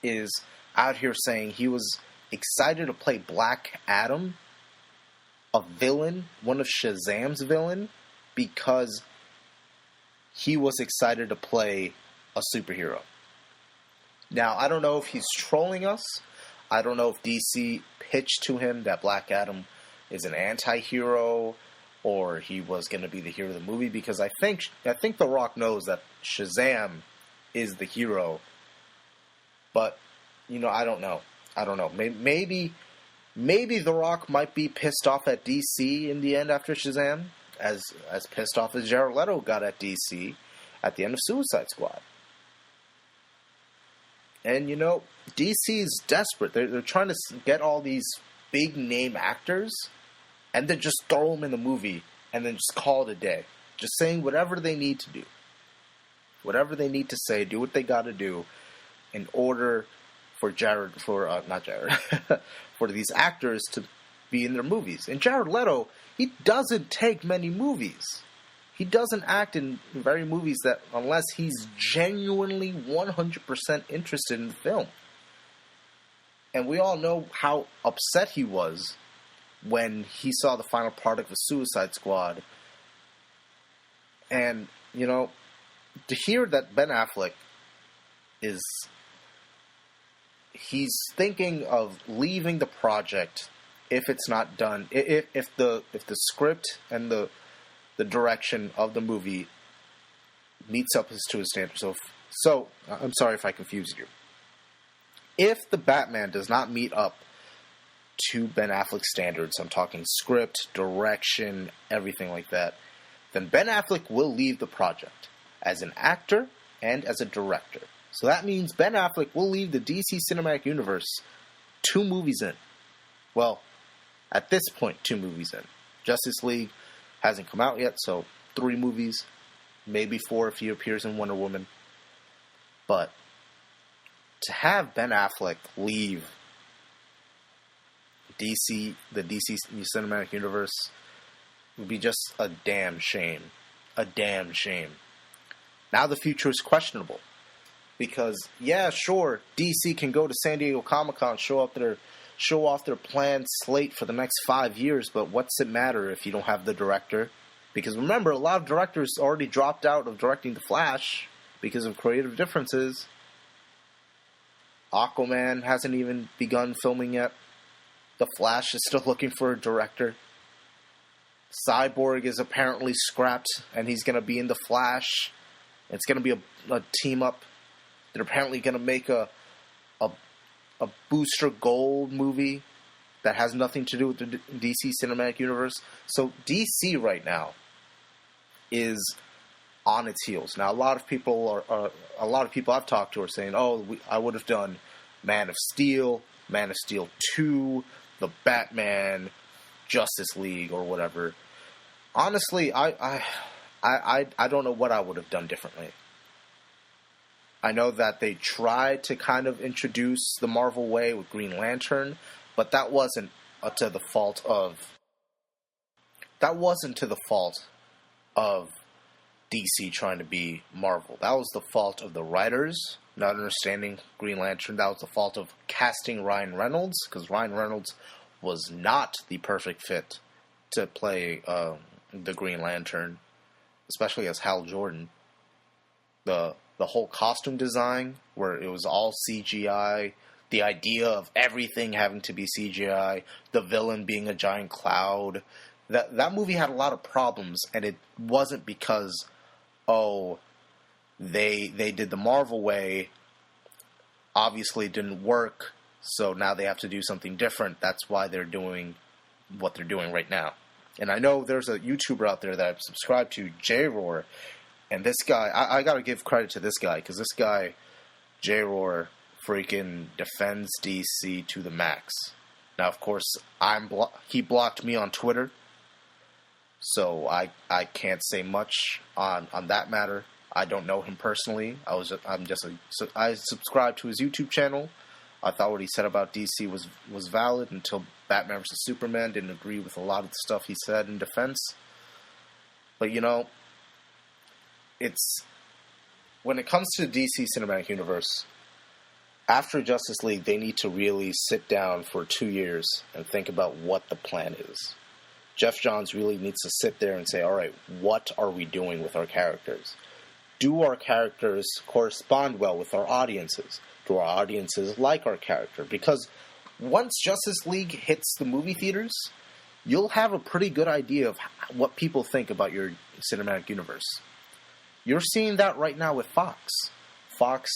is out here saying he was excited to play Black Adam, a villain, one of Shazam's villain, because he was excited to play a superhero. Now, I don't know if he's trolling us. I don't know if DC pitched to him that Black Adam is an anti-hero or he was going to be the hero of the movie, because I think The Rock knows that Shazam is the hero. But, I don't know. Maybe The Rock might be pissed off at DC in the end after Shazam, as pissed off as Jared Leto got at DC at the end of Suicide Squad. And, DC is desperate. They're trying to get all these big name actors and then just throw them in the movie and then just call it a day. Just saying whatever they need to do. Whatever they need to say, do what they got to do in order for for these actors to be in their movies. And Jared Leto, he doesn't take many movies. He doesn't act in very movies that, unless he's genuinely 100% interested in the film. And we all know how upset he was when he saw the final product of Suicide Squad. And, to hear that Ben Affleck he's thinking of leaving the project if it's not done, if the script and the direction of the movie meets up to his standards. So I'm sorry if I confused you. If the Batman does not meet up to Ben Affleck's standards, I'm talking script, direction, everything like that, then Ben Affleck will leave the project as an actor and as a director. So that means Ben Affleck will leave the DC Cinematic Universe 2 movies in. Well, at this point, 2 movies in. Justice League hasn't come out yet, so 3 movies, maybe 4 if he appears in Wonder Woman. But to have Ben Affleck leave the DC Cinematic Universe would be just a damn shame. A damn shame. Now the future is questionable. Because, yeah, sure, DC can go to San Diego Comic-Con, show off their planned slate for the next 5 years, but what's it matter if you don't have the director? Because remember, a lot of directors already dropped out of directing The Flash because of creative differences. Aquaman hasn't even begun filming yet. The Flash is still looking for a director. Cyborg is apparently scrapped, and he's going to be in The Flash. It's going to be a team-up. They're apparently going to make a Booster Gold movie that has nothing to do with the DC Cinematic Universe. So DC right now is on its heels. Now, a lot of people I've talked to are saying, I would have done Man of Steel 2, The Batman, Justice League, or whatever. Honestly, I don't know what I would have done differently. I know that they tried to kind of introduce the Marvel way with Green Lantern, but that wasn't to the fault of DC trying to be Marvel. That was the fault of the writers not understanding Green Lantern. That was the fault of casting Ryan Reynolds, because Ryan Reynolds was not the perfect fit to play the Green Lantern, especially as Hal Jordan. The whole costume design, where it was all CGI, the idea of everything having to be CGI, the villain being a giant cloud, that movie had a lot of problems, and it wasn't because, they did the Marvel way, obviously it didn't work, so now they have to do something different. That's why they're doing what they're doing right now. And I know there's a YouTuber out there that I've subscribed to, J-Roar, and this guy, I gotta give credit to this guy, because this guy, J-Roar, freaking defends DC to the max. Now, of course, he blocked me on Twitter, so I can't say much on that matter. I don't know him personally. I subscribed to his YouTube channel. I thought what he said about DC was valid until Batman vs. Superman. Didn't agree with a lot of the stuff he said in defense. But, when it comes to the DC Cinematic Universe, after Justice League, they need to really sit down for 2 years and think about what the plan is. Jeff Johns really needs to sit there and say, all right, what are we doing with our characters? Do our characters correspond well with our audiences? Do our audiences like our character? Because once Justice League hits the movie theaters, you'll have a pretty good idea of what people think about your cinematic universe. You're seeing that right now with Fox. Fox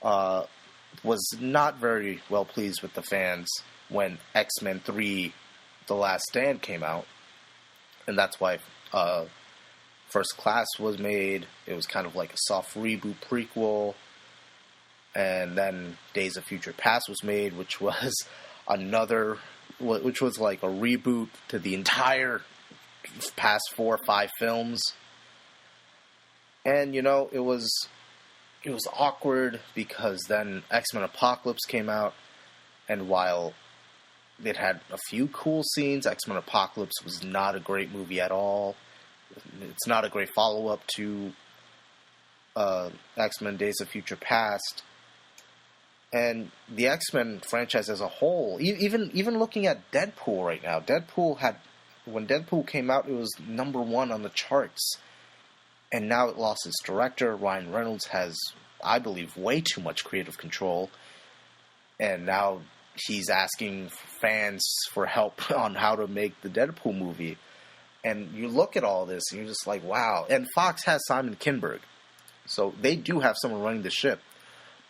was not very well pleased with the fans when X-Men 3, The Last Stand came out. And that's why First Class was made. It was kind of like a soft reboot prequel. And then Days of Future Past was made, which was like a reboot to the entire past 4 or 5 films. And, it was awkward because then X-Men Apocalypse came out, and while it had a few cool scenes, X-Men Apocalypse was not a great movie at all. It's not a great follow-up to X-Men Days of Future Past. And the X-Men franchise as a whole, even looking at Deadpool right now, when Deadpool came out, it was number 1 on the charts. And now it lost its director. Ryan Reynolds has, I believe, way too much creative control. And now he's asking fans for help on how to make the Deadpool movie. And you look at all this and you're just like, wow. And Fox has Simon Kinberg. So they do have someone running the ship.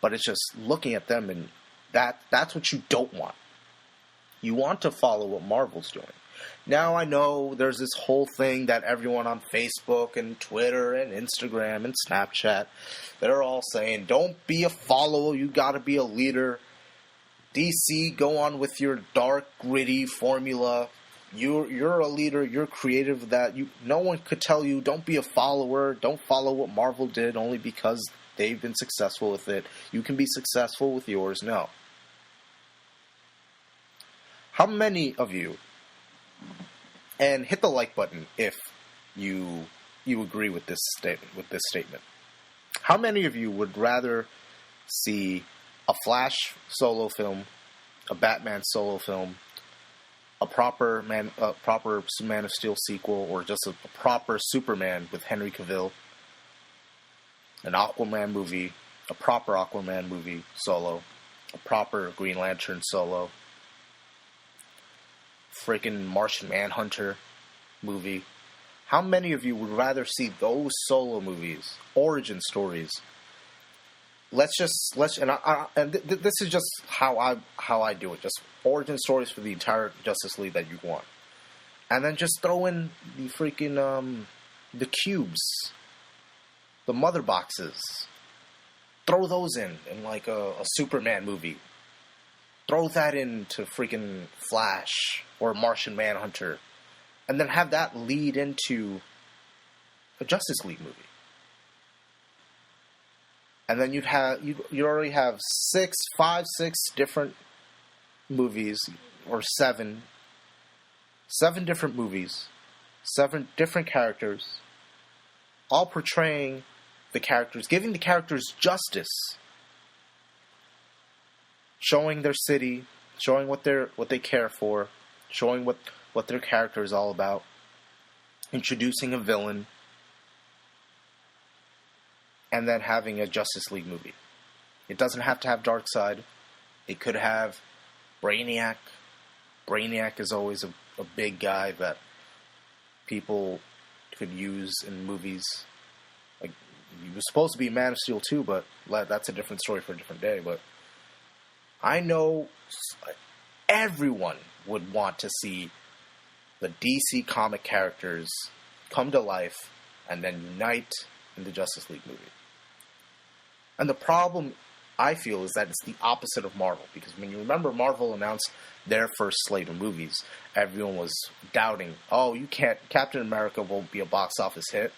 But it's just looking at them, and that's what you don't want. You want to follow what Marvel's doing. Now I know there's this whole thing that everyone on Facebook and Twitter and Instagram and Snapchat, they're all saying, don't be a follower, you gotta be a leader. DC, go on with your dark, gritty formula. You're a leader, you're creative, no one could tell you, don't be a follower, don't follow what Marvel did only because they've been successful with it. You can be successful with yours. No. How many of you, and hit the like button if you agree with this statement. How many of you would rather see a Flash solo film, a Batman solo film, a proper Man of Steel sequel, or just a proper Superman with Henry Cavill, an Aquaman movie, a proper Aquaman movie solo, a proper Green Lantern solo, freaking Martian Manhunter movie? How many of you would rather see those solo movies, origin stories? This is just how I do it. Just origin stories for the entire Justice League that you want, and then just throw in the freaking the cubes, the mother boxes. Throw those in like a Superman movie. Throw that into freaking Flash or Martian Manhunter, and then have that lead into a Justice League movie. And then you'd already have 6 different movies, or 7 different movies, 7 different characters, all portraying the characters, giving the characters justice, showing their city, showing what they care for, showing what their character is all about, introducing a villain, and then having a Justice League movie. It doesn't have to have Darkseid. It could have Brainiac. Brainiac is always a big guy that people could use in movies. Like, he was supposed to be Man of Steel 2, but that's a different story for a different day. But I know everyone would want to see the DC comic characters come to life and then unite in the Justice League movie. And the problem, I feel, is that it's the opposite of Marvel. Because when you remember Marvel announced their first slate of movies, everyone was doubting, Captain America won't be a box office hit.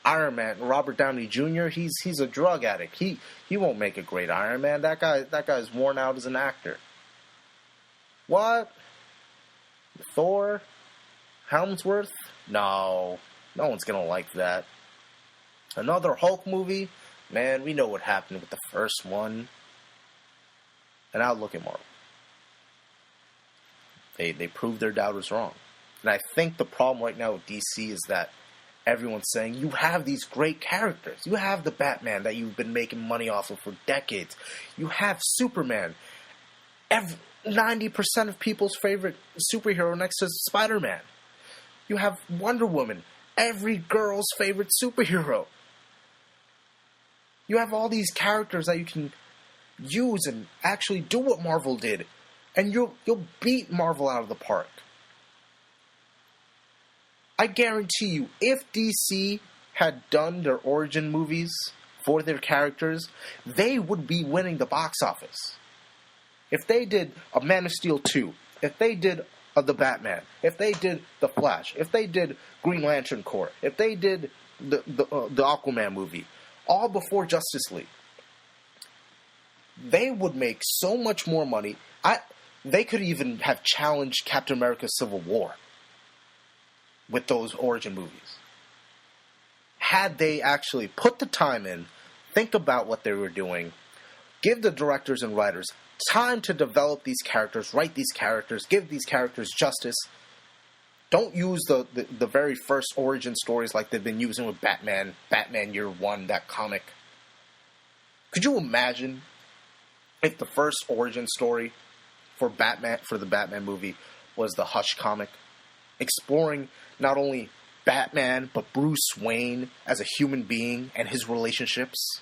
Iron Man, Robert Downey Jr., he's a drug addict. He won't make a great Iron Man. That guy's worn out as an actor. What? Thor? Helmsworth? No one's gonna like that. Another Hulk movie? Man, we know what happened with the first one. And now look at Marvel. They proved their doubters wrong. And I think the problem right now with DC is that everyone's saying, you have these great characters. You have the Batman that you've been making money off of for decades. You have Superman. 90% of people's favorite superhero next to Spider-Man. You have Wonder Woman. Every girl's favorite superhero. You have all these characters that you can use and actually do what Marvel did. And you'll beat Marvel out of the park. I guarantee you, if DC had done their origin movies for their characters, they would be winning the box office. If they did a Man of Steel 2, if they did the Batman, if they did the Flash, if they did Green Lantern Corps, if they did the Aquaman movie, all before Justice League, they would make so much more money. They could even have challenged Captain America Civil War with those origin movies. Had they actually put the time in, think about what they were doing, give the directors and writers time to develop these characters, write these characters, give these characters justice, Don't use the very first origin stories like they've been using with Batman Year One, that comic. Could you imagine if the first origin story for the Batman movie was the Hush comic, exploring not only Batman but Bruce Wayne as a human being and his relationships?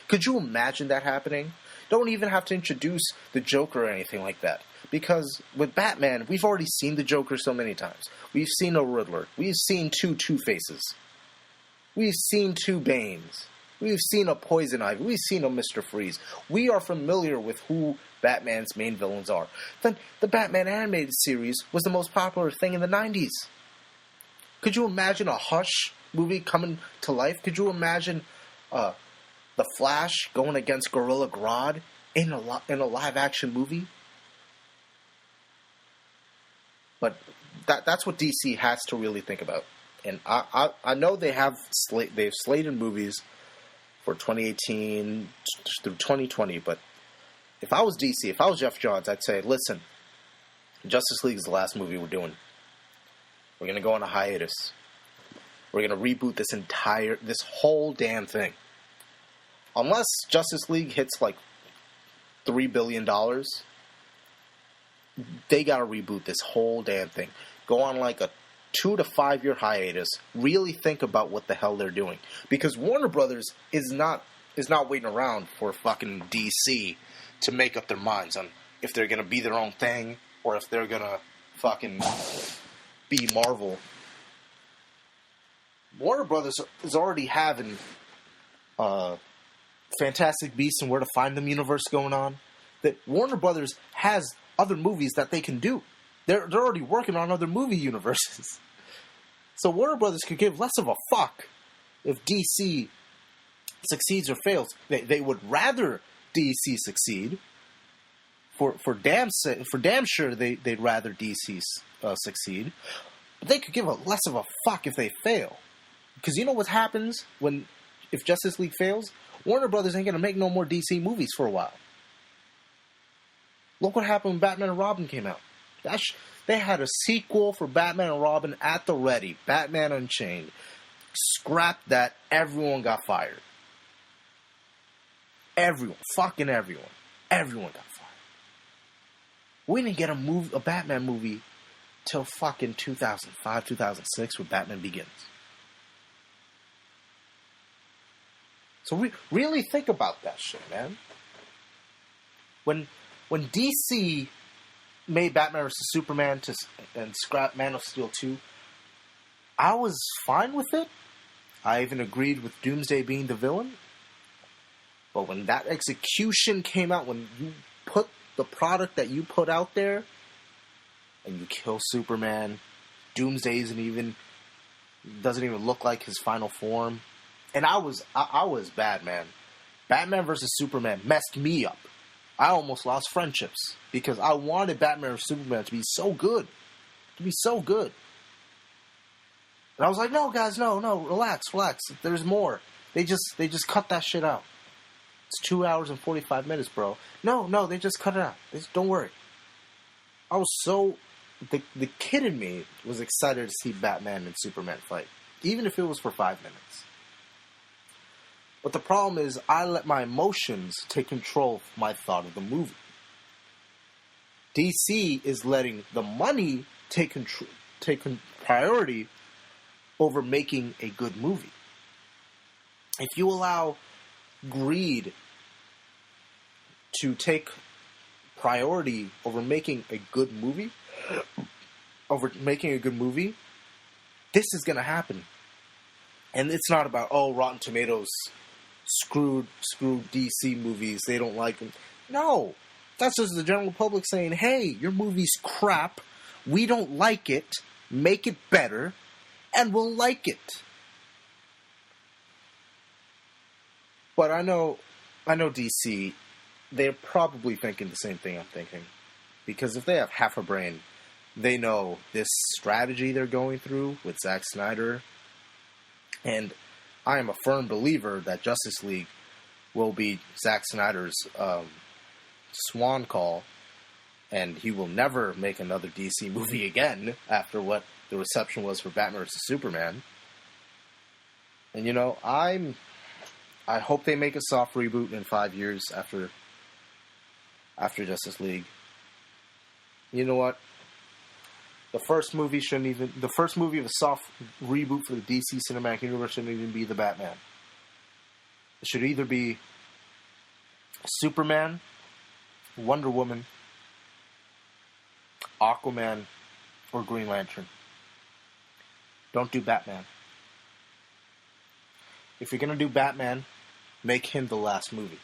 Could you imagine that happening? Don't even have to introduce the Joker or anything like that. Because with Batman, we've already seen the Joker so many times. We've seen a Riddler. We've seen two Two-Faces. We've seen two Banes. We've seen a Poison Ivy. We've seen a Mr. Freeze. We are familiar with who Batman's main villains are. Then the Batman animated series was the most popular thing in the 90s. Could you imagine a Hush movie coming to life? Could you imagine The Flash going against Gorilla Grodd in a live-action movie? But that's what DC has to really think about. And I know they've slated movies for 2018 through 2020, but if I was DC, if I was Jeff Johns, I'd say, listen, Justice League is the last movie we're doing. We're going to go on a hiatus. We're going to reboot this whole damn thing. Unless Justice League hits like $3 billion, they got to reboot this whole damn thing. Go on like a 2 to 5 year hiatus. Really think about what the hell they're doing. Because Warner Brothers is not waiting around for fucking DC to make up their minds on if they're going to be their own thing or if they're going to fucking be Marvel. Warner Brothers is already having Fantastic Beasts and Where to Find Them universe going on. That Warner Brothers has other movies that they can do. They're already working on other movie universes. So Warner Brothers could give less of a fuck if DC succeeds or fails. They would rather DC succeed. For damn sure they'd rather DC succeed. But they could give less of a fuck if they fail. Because you know what happens if Justice League fails? Warner Brothers ain't gonna make no more DC movies for a while. Look what happened when Batman and Robin came out. They had a sequel for Batman and Robin at the ready. Batman Unchained. Scrapped that. Everyone got fired. Everyone. Fucking everyone. Everyone got fired. We didn't get a Batman movie till fucking 2005, 2006 with Batman Begins. So really think about that shit, man. When DC made Batman vs. Superman and scrap Man of Steel 2, I was fine with it. I even agreed with Doomsday being the villain. But when that execution came out, when you put the product that you put out there and you kill Superman, Doomsday doesn't even look like his final form. And I was bad, man. Batman vs. Superman messed me up. I almost lost friendships because I wanted Batman vs. Superman to be so good. And I was like, no, guys, no, relax. There's more. They just cut that shit out. It's 2 hours and 45 minutes, bro. No, they just cut it out. Don't worry. I was so... The kid in me was excited to see Batman and Superman fight. Even if it was for 5 minutes. But the problem is, I let my emotions take control of my thought of the movie. DC is letting the money take priority over making a good movie. If you allow greed to take priority over making a good movie, this is going to happen. And it's not about, Rotten Tomatoes screwed DC movies, they don't like them. No, that's just the general public saying, hey, your movie's crap, we don't like it, make it better, and we'll like it. But I know DC, they're probably thinking the same thing I'm thinking. Because if they have half a brain, they know this strategy they're going through with Zack Snyder. And I am a firm believer that Justice League will be Zack Snyder's swan call, and he will never make another DC movie again after what the reception was for Batman vs. Superman. And, you know, I hope they make a soft reboot in 5 years after Justice League. You know what? The first movie of a soft reboot for the DC Cinematic Universe shouldn't even be the Batman. It should either be Superman, Wonder Woman, Aquaman, or Green Lantern. Don't do Batman. If you're going to do Batman, make him the last movie.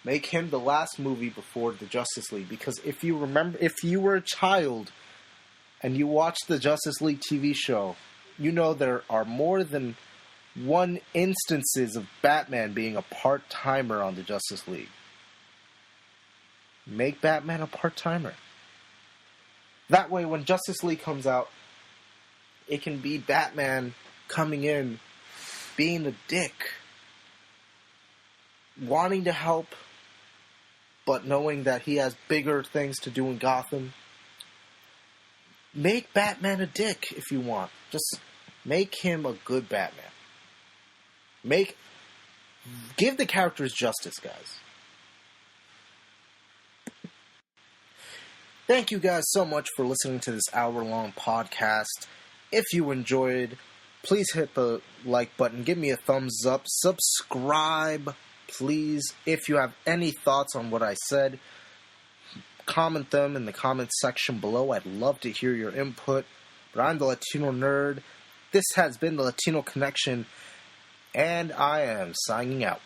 Make him the last movie before the Justice League. Because if you were a child and you watched the Justice League TV show, you know there are more than one instances of Batman being a part-timer on the Justice League. Make Batman a part-timer. That way, when Justice League comes out, it can be Batman coming in, being a dick, wanting to help, but knowing that he has bigger things to do in Gotham. Make Batman a dick if you want. Just make him a good Batman. Give the characters justice, guys. Thank you guys so much for listening to this hour-long podcast. If you enjoyed, please hit the like button. Give me a thumbs up. Subscribe, please. If you have any thoughts on what I said, comment them in the comment section below. I'd love to hear your input. But I'm the Latino Nerd. This has been the Latino Connection, and I am signing out.